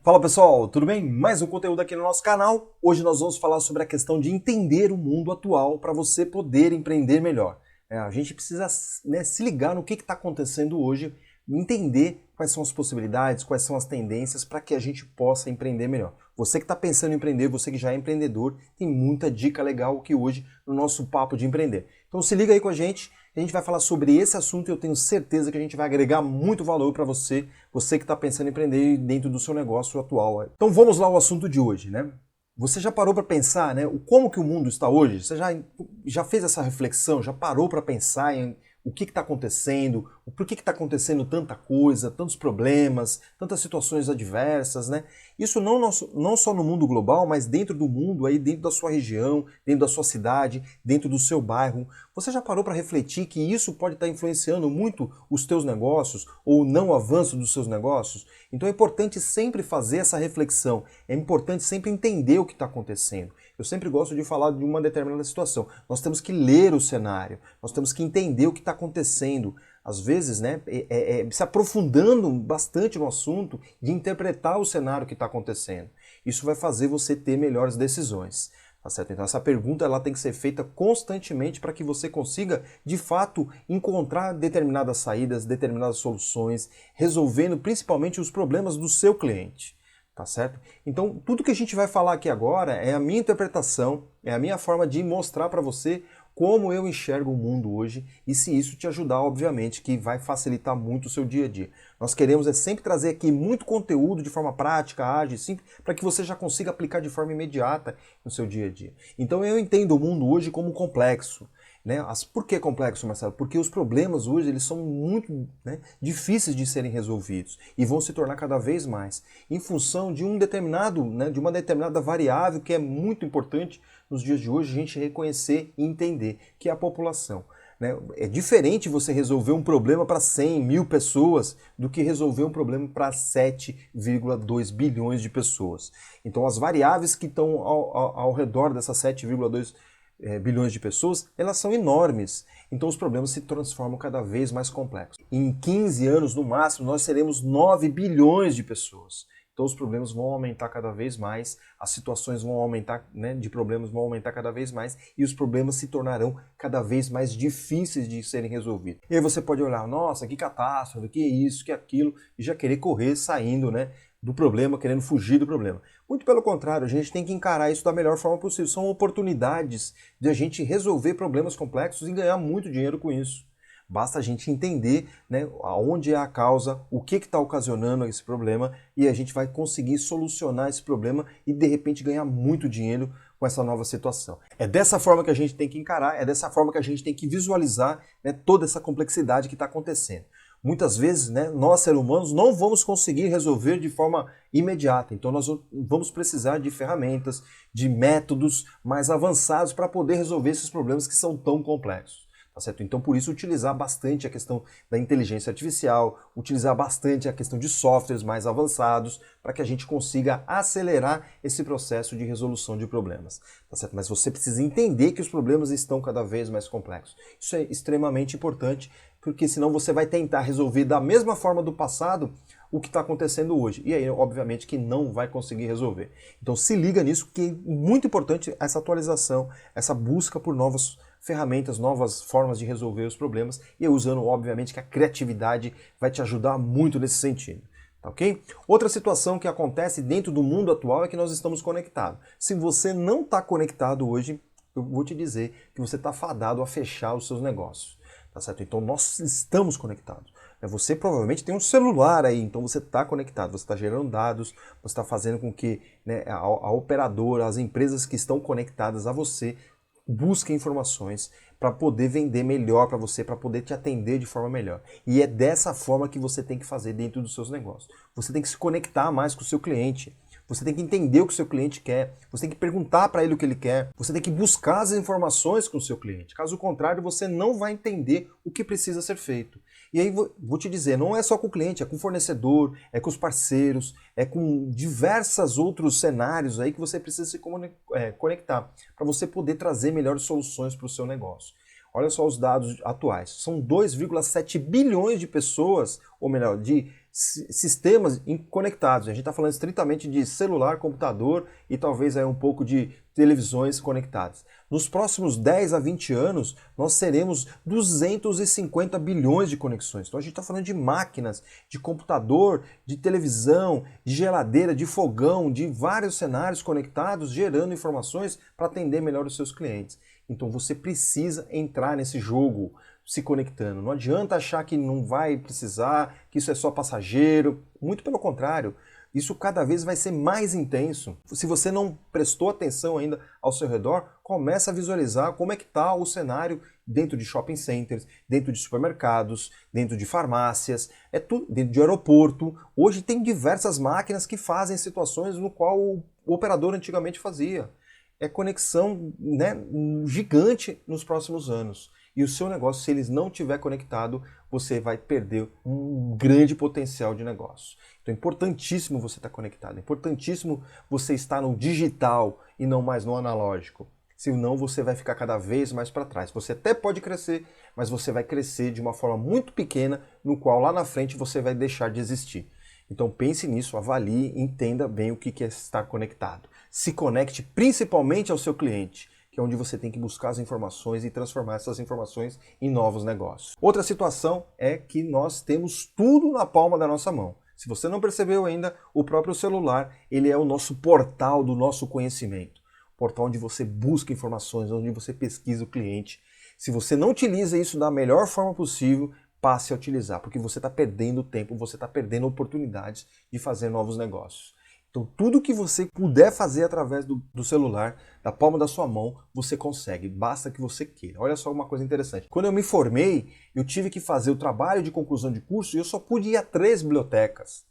Fala pessoal, tudo bem? Mais um conteúdo aqui no nosso canal. Hoje nós vamos falar sobre a questão de entender o mundo atual para você poder empreender melhor. A gente precisa, se ligar no que está acontecendo hoje, entender quais são as possibilidades, quais são as tendências para que a gente possa empreender melhor. Você que está pensando em empreender, você que já é empreendedor, tem muita dica legal aqui hoje no nosso papo de empreender. Então se liga aí com a gente vai falar sobre esse assunto e eu tenho certeza que a gente vai agregar muito valor para você que está pensando em empreender dentro do seu negócio atual. Então vamos lá ao assunto de hoje, né? Você já parou para pensar, né, como que o mundo está hoje? Você já fez essa reflexão? Já parou para pensar em o que está acontecendo? Por que está acontecendo tanta coisa, tantos problemas, tantas situações adversas, né? Isso não só no mundo global, mas dentro do mundo, aí dentro da sua região, dentro da sua cidade, dentro do seu bairro. Você já parou para refletir que isso pode estar influenciando muito os teus negócios ou não o avanço dos seus negócios? Então é importante sempre fazer essa reflexão, é importante sempre entender o que está acontecendo. Eu sempre gosto de falar de uma determinada situação. Nós temos que ler o cenário, nós temos que entender o que está acontecendo. Às vezes, né, se aprofundando bastante no assunto, de interpretar o cenário que está acontecendo. Isso vai fazer você ter melhores decisões. Tá certo? Então essa pergunta ela tem que ser feita constantemente para que você consiga, de fato, encontrar determinadas saídas, determinadas soluções, resolvendo principalmente os problemas do seu cliente. Tá certo? Então, tudo que a gente vai falar aqui agora é a minha interpretação, é a minha forma de mostrar para você como eu enxergo o mundo hoje e se isso te ajudar, obviamente, que vai facilitar muito o seu dia a dia. Nós queremos sempre trazer aqui muito conteúdo de forma prática, ágil, simples, para que você já consiga aplicar de forma imediata no seu dia a dia. Então, eu entendo o mundo hoje como complexo. Né? Por que complexo, Marcelo? Porque os problemas hoje eles são muito, né, difíceis de serem resolvidos e vão se tornar cada vez mais em função de de uma determinada variável que é muito importante nos dias de hoje a gente reconhecer e entender, que é a população. Né? É diferente você resolver um problema para 100 mil pessoas do que resolver um problema para 7,2 bilhões de pessoas. Então as variáveis que estão ao redor dessas 7,2 bilhões de pessoas, elas são enormes. Então os problemas se transformam cada vez mais complexos. Em 15 anos, no máximo, nós seremos 9 bilhões de pessoas. Então os problemas vão aumentar cada vez mais, as situações vão aumentar, né, de problemas vão aumentar cada vez mais e os problemas se tornarão cada vez mais difíceis de serem resolvidos. E aí você pode olhar, nossa, que catástrofe, que isso, que aquilo, e já querer correr saindo, né, do problema, querendo fugir do problema. Muito pelo contrário, a gente tem que encarar isso da melhor forma possível. São oportunidades de a gente resolver problemas complexos e ganhar muito dinheiro com isso. Basta a gente entender, né, aonde é a causa, o que está ocasionando esse problema e a gente vai conseguir solucionar esse problema e de repente ganhar muito dinheiro com essa nova situação. É dessa forma que a gente tem que encarar, é dessa forma que a gente tem que visualizar, né, toda essa complexidade que está acontecendo. Muitas vezes, né, nós, seres humanos, não vamos conseguir resolver de forma imediata. Então nós vamos precisar de ferramentas, de métodos mais avançados para poder resolver esses problemas que são tão complexos. Tá certo? Então por isso utilizar bastante a questão da inteligência artificial, utilizar bastante a questão de softwares mais avançados para que a gente consiga acelerar esse processo de resolução de problemas. Tá certo? Mas você precisa entender que os problemas estão cada vez mais complexos. Isso é extremamente importante, porque senão você vai tentar resolver da mesma forma do passado o que está acontecendo hoje. E aí, obviamente, que não vai conseguir resolver. Então se liga nisso, que é muito importante essa atualização, essa busca por novas ferramentas, novas formas de resolver os problemas e usando, obviamente, que a criatividade vai te ajudar muito nesse sentido. Tá ok? Outra situação que acontece dentro do mundo atual é que nós estamos conectados. Se você não está conectado hoje, eu vou te dizer que você está fadado a fechar os seus negócios. Tá certo? Então nós estamos conectados. Você provavelmente tem um celular aí, então você está conectado, você está gerando dados, você está fazendo com que, né, a operadora, as empresas que estão conectadas a você busquem informações para poder vender melhor para você, para poder te atender de forma melhor. E é dessa forma que você tem que fazer dentro dos seus negócios. Você tem que se conectar mais com o seu cliente. Você tem que entender o que o seu cliente quer, você tem que perguntar para ele o que ele quer, você tem que buscar as informações com o seu cliente. Caso contrário, você não vai entender o que precisa ser feito. E aí vou te dizer, não é só com o cliente, é com o fornecedor, é com os parceiros, é com diversos outros cenários aí que você precisa se conectar para você poder trazer melhores soluções para o seu negócio. Olha só os dados atuais, são 2,7 bilhões de pessoas, ou melhor, de sistemas conectados. A gente está falando estritamente de celular, computador e talvez aí um pouco de televisões conectadas. Nos próximos 10 a 20 anos, nós teremos 250 bilhões de conexões. Então a gente está falando de máquinas, de computador, de televisão, de geladeira, de fogão, de vários cenários conectados, gerando informações para atender melhor os seus clientes. Então você precisa entrar nesse jogo se conectando. Não adianta achar que não vai precisar, que isso é só passageiro. Muito pelo contrário, isso cada vez vai ser mais intenso. Se você não prestou atenção ainda ao seu redor, começa a visualizar como é que está o cenário dentro de shopping centers, dentro de supermercados, dentro de farmácias, dentro de aeroporto. Hoje tem diversas máquinas que fazem situações no qual o operador antigamente fazia. É conexão, né, gigante nos próximos anos. E o seu negócio, se eles não estiver conectado, você vai perder um grande potencial de negócio. Então é importantíssimo você estar conectado, é importantíssimo você estar no digital e não mais no analógico. Senão você vai ficar cada vez mais para trás. Você até pode crescer, mas você vai crescer de uma forma muito pequena, no qual lá na frente você vai deixar de existir. Então pense nisso, avalie, entenda bem o que é estar conectado. Se conecte principalmente ao seu cliente, que é onde você tem que buscar as informações e transformar essas informações em novos negócios. Outra situação é que nós temos tudo na palma da nossa mão. Se você não percebeu ainda, o próprio celular, ele é o nosso portal do nosso conhecimento. Portal onde você busca informações, onde você pesquisa o cliente. Se você não utiliza isso da melhor forma possível, passe a utilizar, porque você está perdendo tempo, você está perdendo oportunidades de fazer novos negócios. Então, tudo que você puder fazer através do celular, da palma da sua mão, você consegue, basta que você queira. Olha só uma coisa interessante. Quando eu me formei, eu tive que fazer o trabalho de conclusão de curso e eu só pude ir a três bibliotecas,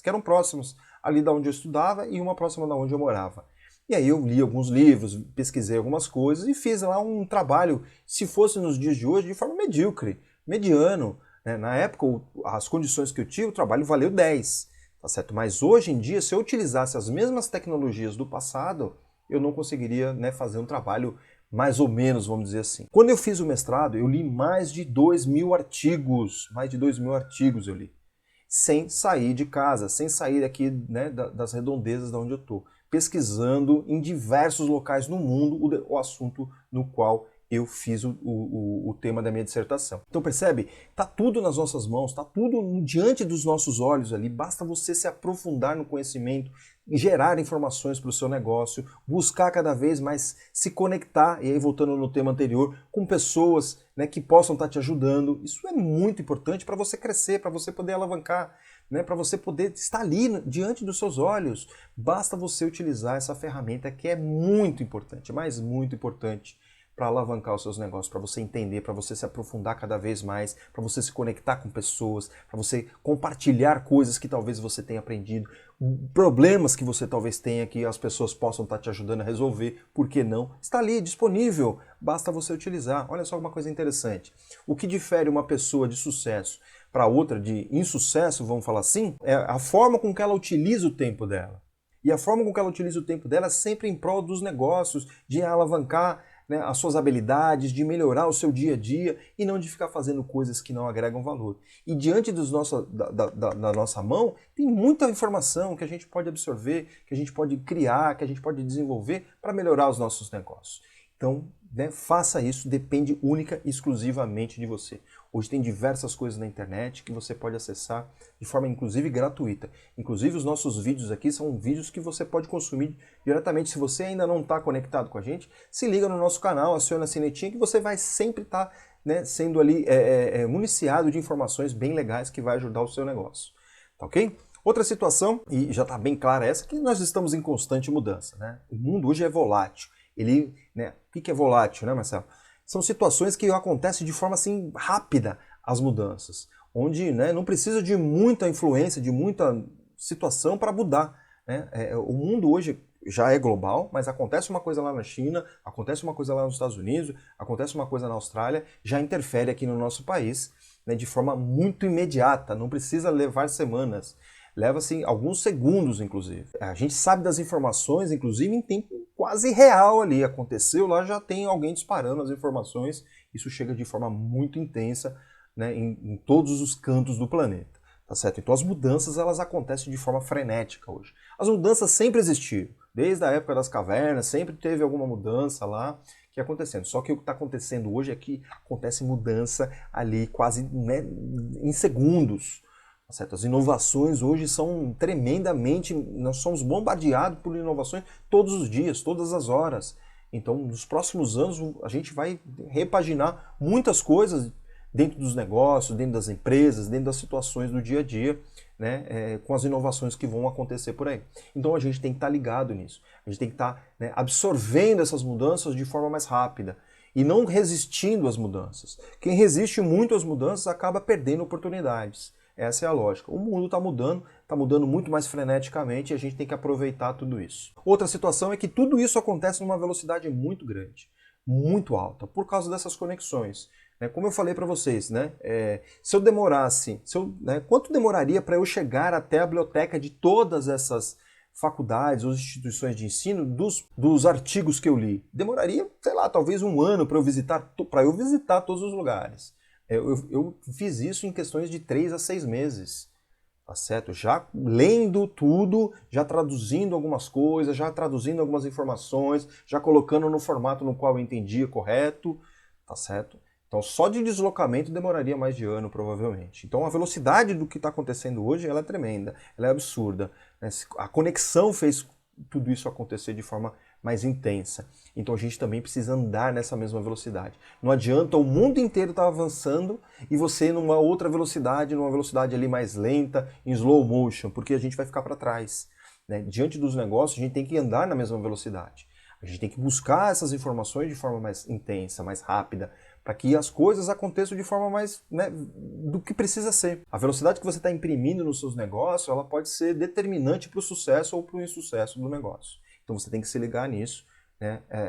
que eram próximas ali da onde eu estudava e uma próxima da onde eu morava. E aí eu li alguns livros, pesquisei algumas coisas e fiz lá um trabalho, se fosse nos dias de hoje, de forma medíocre, mediano. Né? Na época, as condições que eu tive, o trabalho valeu 10. Tá certo? Mas hoje em dia, se eu utilizasse as mesmas tecnologias do passado, eu não conseguiria, né, fazer um trabalho mais ou menos, vamos dizer assim. Quando eu fiz o mestrado, eu li mais de 2.000 artigos. Mais de 2.000 artigos eu li. Sem sair de casa, sem sair aqui, né, das redondezas de onde eu estou. Pesquisando em diversos locais no mundo o assunto no qual eu fiz o tema da minha dissertação. Então percebe? Tá tudo nas nossas mãos, tá tudo diante dos nossos olhos ali, basta você se aprofundar no conhecimento, gerar informações para o seu negócio, buscar cada vez mais se conectar, e aí voltando no tema anterior, com pessoas, né, que possam estar te ajudando. Isso é muito importante para você crescer, para você poder alavancar, né, para você poder estar ali diante dos seus olhos. Basta você utilizar essa ferramenta que é muito importante, mas muito importante, para alavancar os seus negócios, para você entender, para você se aprofundar cada vez mais, para você se conectar com pessoas, para você compartilhar coisas que talvez você tenha aprendido, problemas que você talvez tenha que as pessoas possam estar te ajudando a resolver, por que não? Está ali, disponível, basta você utilizar. Olha só uma coisa interessante. O que difere uma pessoa de sucesso para outra de insucesso, vamos falar assim, é a forma com que ela utiliza o tempo dela. E a forma com que ela utiliza o tempo dela é sempre em prol dos negócios, de alavancar, né, as suas habilidades, de melhorar o seu dia a dia e não de ficar fazendo coisas que não agregam valor. E diante da nossa mão, tem muita informação que a gente pode absorver, que a gente pode criar, que a gente pode desenvolver para melhorar os nossos negócios. Então, né, faça isso, depende única e exclusivamente de você. Hoje tem diversas coisas na internet que você pode acessar de forma inclusive gratuita. Inclusive os nossos vídeos aqui são vídeos que você pode consumir diretamente. Se você ainda não está conectado com a gente, se liga no nosso canal, aciona a sinetinha que você vai sempre estar, né, sendo ali municiado de informações bem legais que vai ajudar o seu negócio. Tá ok? Outra situação, e já está bem clara essa, que nós estamos em constante mudança. Né? O mundo hoje é volátil. Né, o que é volátil, né, Marcelo? São situações que acontecem de forma assim rápida, as mudanças, onde, né, não precisa de muita influência, de muita situação para mudar. Né? O mundo hoje já é global, mas acontece uma coisa lá na China, acontece uma coisa lá nos Estados Unidos, acontece uma coisa na Austrália, já interfere aqui no nosso país, né, de forma muito imediata, não precisa levar semanas. Leva-se alguns segundos, inclusive. A gente sabe das informações, inclusive, em tempo quase real ali. Aconteceu lá, já tem alguém disparando as informações. Isso chega de forma muito intensa, né, em todos os cantos do planeta. tá certo? Então as mudanças elas acontecem de forma frenética hoje. As mudanças sempre existiram, desde a época das cavernas, sempre teve alguma mudança lá que ia acontecendo. Só que o que está acontecendo hoje é que acontece mudança ali quase, né, em segundos. Tá certo? As inovações hoje são tremendamente, nós somos bombardeados por inovações todos os dias, todas as horas. Então, nos próximos anos, a gente vai repaginar muitas coisas dentro dos negócios, dentro das empresas, dentro das situações do dia a dia, né, com as inovações que vão acontecer por aí. Então, a gente tem que estar ligado nisso. A gente tem que estar, né, absorvendo essas mudanças de forma mais rápida e não resistindo às mudanças. Quem resiste muito às mudanças acaba perdendo oportunidades. Essa é a lógica. O mundo está mudando muito mais freneticamente e a gente tem que aproveitar tudo isso. Outra situação é que tudo isso acontece numa velocidade muito grande, muito alta, por causa dessas conexões. Como eu falei para vocês, né? Se eu demorasse, quanto demoraria para eu chegar até a biblioteca de todas essas faculdades ou instituições de ensino dos artigos que eu li? Demoraria, sei lá, talvez um ano para eu visitar todos os lugares. Eu fiz isso em questões de 3 a 6 meses, tá certo? Já lendo tudo, já traduzindo algumas coisas, já traduzindo algumas informações, já colocando no formato no qual eu entendia correto, tá certo? Então só de deslocamento demoraria mais de ano, provavelmente. Então a velocidade do que está acontecendo hoje ela é tremenda, ela é absurda. A conexão fez tudo isso acontecer de forma mais intensa. Então a gente também precisa andar nessa mesma velocidade. Não adianta o mundo inteiro estar avançando e você numa outra velocidade, numa velocidade ali mais lenta, em slow motion, porque a gente vai ficar para trás. Diante dos negócios, a gente tem que andar na mesma velocidade. A gente tem que buscar essas informações de forma mais intensa, mais rápida, para que as coisas aconteçam de forma mais, do que precisa ser. A velocidade que você está imprimindo nos seus negócios, ela pode ser determinante para o sucesso ou para o insucesso do negócio. Então você tem que se ligar nisso.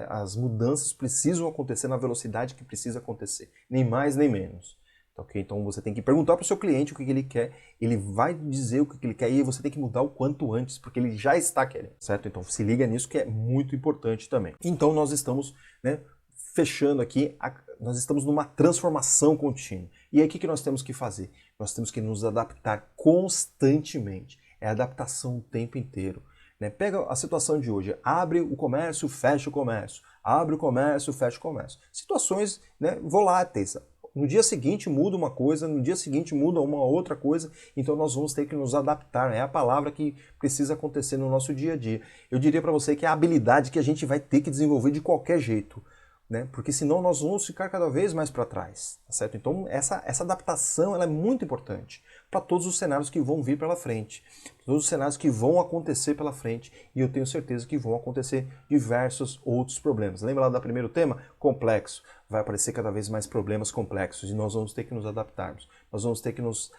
As mudanças precisam acontecer na velocidade que precisa acontecer, nem mais nem menos. Okay? Então você tem que perguntar para o seu cliente o que ele quer, ele vai dizer o que ele quer e você tem que mudar o quanto antes, porque ele já está querendo, certo? Então se liga nisso que é muito importante também. Então nós estamos, fechando aqui, nós estamos numa transformação contínua. E aí o que nós temos que fazer? Nós temos que nos adaptar constantemente. É adaptação o tempo inteiro. Pega a situação de hoje, abre o comércio, fecha o comércio, abre o comércio, fecha o comércio. Situações voláteis. No dia seguinte muda uma coisa, no dia seguinte muda uma outra coisa, então nós vamos ter que nos adaptar. É a palavra que precisa acontecer no nosso dia a dia. Eu diria para você que é a habilidade que a gente vai ter que desenvolver de qualquer jeito. Porque senão nós vamos ficar cada vez mais para trás, tá certo? Então essa adaptação ela é muito importante para todos os cenários que vão vir pela frente, todos os cenários que vão acontecer pela frente, e eu tenho certeza que vão acontecer diversos outros problemas. Lembra lá do primeiro tema? Complexo. Vai aparecer cada vez mais problemas complexos e nós vamos ter que nos adaptarmos, nós vamos ter que nos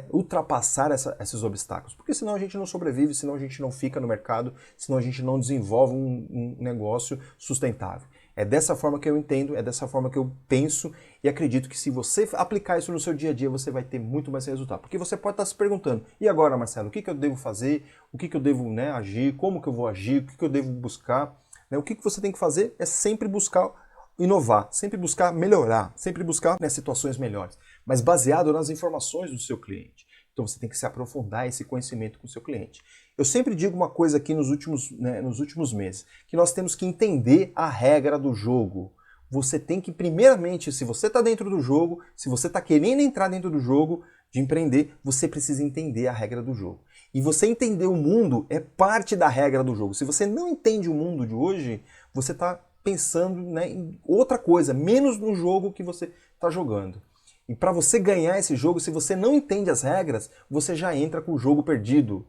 ultrapassar esses obstáculos, porque senão a gente não sobrevive, senão a gente não fica no mercado, senão a gente não desenvolve um negócio sustentável. É dessa forma que eu entendo, é dessa forma que eu penso e acredito que se você aplicar isso no seu dia a dia, você vai ter muito mais resultado. Porque você pode estar se perguntando, e agora, Marcelo, o que eu devo fazer? O que eu devo agir? Como que eu vou agir? O que eu devo buscar? O que você tem que fazer é sempre buscar inovar, sempre buscar melhorar, sempre buscar situações melhores, mas baseado nas informações do seu cliente. Então você tem que se aprofundar esse conhecimento com o seu cliente. Eu sempre digo uma coisa aqui nos últimos meses, que nós temos que entender a regra do jogo. Você tem que, primeiramente, se você está dentro do jogo, se você está querendo entrar dentro do jogo de empreender, você precisa entender a regra do jogo. E você entender o mundo é parte da regra do jogo. Se você não entende o mundo de hoje, você está pensando em outra coisa, menos no jogo que você está jogando. E para você ganhar esse jogo, se você não entende as regras, você já entra com o jogo perdido.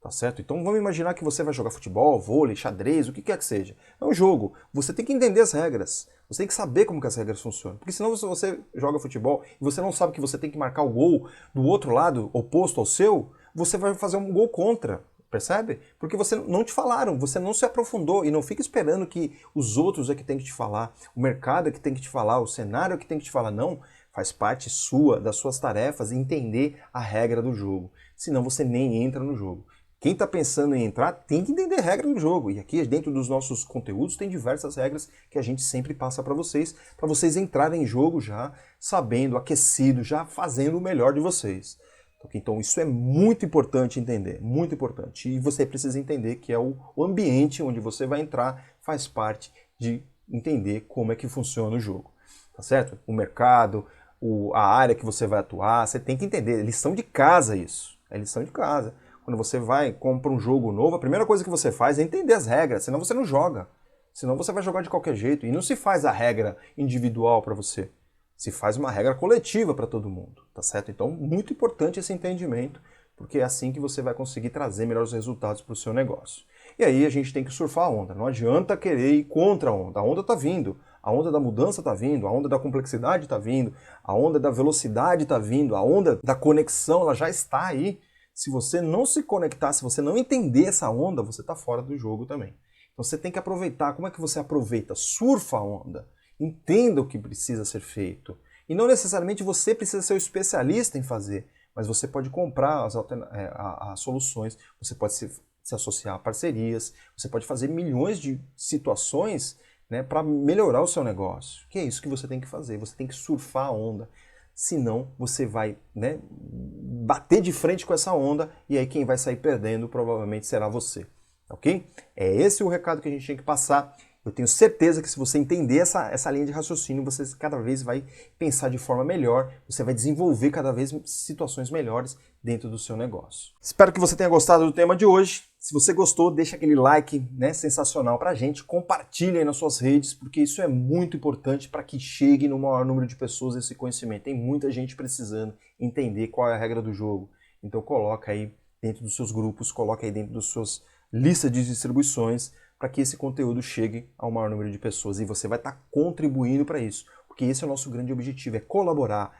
Tá certo? Então vamos imaginar que você vai jogar futebol, vôlei, xadrez, o que quer que seja. É um jogo. Você tem que entender as regras. Você tem que saber como que as regras funcionam. Porque senão se você joga futebol e você não sabe que você tem que marcar o gol do outro lado, oposto ao seu, você vai fazer um gol contra. Percebe? Porque você não te falaram, você não se aprofundou e não fica esperando que os outros é que tem que te falar, o mercado é que tem que te falar, o cenário é que tem que te falar. Não, faz parte das suas tarefas entender a regra do jogo. Senão você nem entra no jogo. Quem está pensando em entrar tem que entender a regra do jogo. E aqui dentro dos nossos conteúdos tem diversas regras que a gente sempre passa para vocês entrarem em jogo já sabendo, aquecido, já fazendo o melhor de vocês. Então isso é muito importante entender, muito importante. E você precisa entender que é o ambiente onde você vai entrar, faz parte de entender como é que funciona o jogo, tá certo? O mercado, a área que você vai atuar, você tem que entender, é lição de casa isso, é lição de casa. Quando você vai, compra um jogo novo, a primeira coisa que você faz é entender as regras, senão você não joga. Senão você vai jogar de qualquer jeito. E não se faz a regra individual para você. Se faz uma regra coletiva para todo mundo, tá certo? Então, muito importante esse entendimento, porque é assim que você vai conseguir trazer melhores resultados para o seu negócio. E aí a gente tem que surfar a onda. Não adianta querer ir contra a onda. A onda está vindo. A onda da mudança está vindo. A onda da complexidade está vindo. A onda da velocidade está vindo. A onda da conexão, ela já está aí. Se você não se conectar, se você não entender essa onda, você está fora do jogo também. Então você tem que aproveitar. Como é que você aproveita? Surfa a onda. Entenda o que precisa ser feito. E não necessariamente você precisa ser o especialista em fazer, mas você pode comprar as soluções, você pode se associar a parcerias, você pode fazer milhões de situações, né, para melhorar o seu negócio. Que é isso que você tem que fazer, você tem que surfar a onda. Senão você vai, né, bater de frente com essa onda e aí quem vai sair perdendo provavelmente será você. Ok? É esse o recado que a gente tem que passar. Eu tenho certeza que se você entender essa linha de raciocínio, você cada vez vai pensar de forma melhor, você vai desenvolver cada vez situações melhores dentro do seu negócio. Espero que você tenha gostado do tema de hoje. Se você gostou, deixa aquele like, né, sensacional pra gente, compartilha aí nas suas redes, porque isso é muito importante para que chegue no maior número de pessoas esse conhecimento. Tem muita gente precisando entender qual é a regra do jogo. Então coloca aí dentro dos seus grupos, coloca aí dentro das suas listas de distribuições, para que esse conteúdo chegue ao maior número de pessoas. E você vai estar contribuindo para isso, porque esse é o nosso grande objetivo, é colaborar,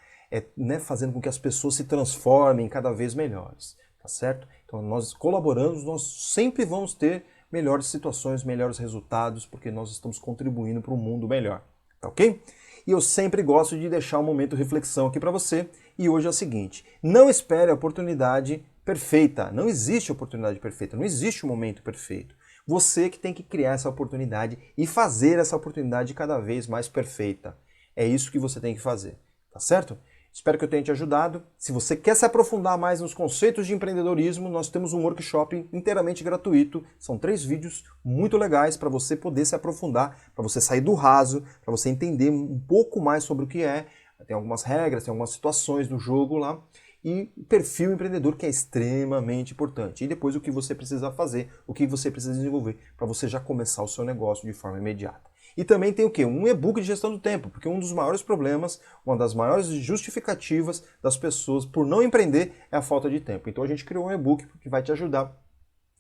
né, fazendo com que as pessoas se transformem cada vez melhores, tá certo? Então nós colaborando, nós sempre vamos ter melhores situações, melhores resultados, porque nós estamos contribuindo para um mundo melhor, tá ok? E eu sempre gosto de deixar um momento de reflexão aqui para você, e hoje é o seguinte, não espere a oportunidade perfeita, não existe oportunidade perfeita, não existe um momento perfeito. Você que tem que criar essa oportunidade e fazer essa oportunidade cada vez mais perfeita. É isso que você tem que fazer, tá certo? Espero que eu tenha te ajudado. Se você quer se aprofundar mais nos conceitos de empreendedorismo, nós temos um workshop inteiramente gratuito. São 3 vídeos muito legais para você poder se aprofundar, para você sair do raso, para você entender um pouco mais sobre o que é. Tem algumas regras, tem algumas situações do jogo lá. E o perfil empreendedor, que é extremamente importante. E depois o que você precisa fazer, o que você precisa desenvolver para você já começar o seu negócio de forma imediata. E também tem o quê? Um e-book de gestão do tempo, porque um dos maiores problemas, uma das maiores justificativas das pessoas por não empreender é a falta de tempo. Então a gente criou um e-book que vai te ajudar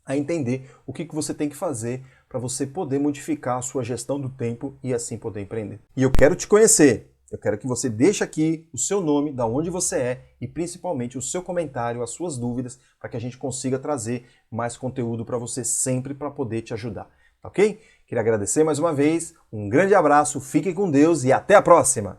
a entender o que você tem que fazer para você poder modificar a sua gestão do tempo e assim poder empreender. E eu quero te conhecer. Eu quero que você deixe aqui o seu nome, da onde você é e principalmente o seu comentário, as suas dúvidas, para que a gente consiga trazer mais conteúdo para você sempre para poder te ajudar, tá ok? Queria agradecer mais uma vez, um grande abraço, fique com Deus e até a próxima!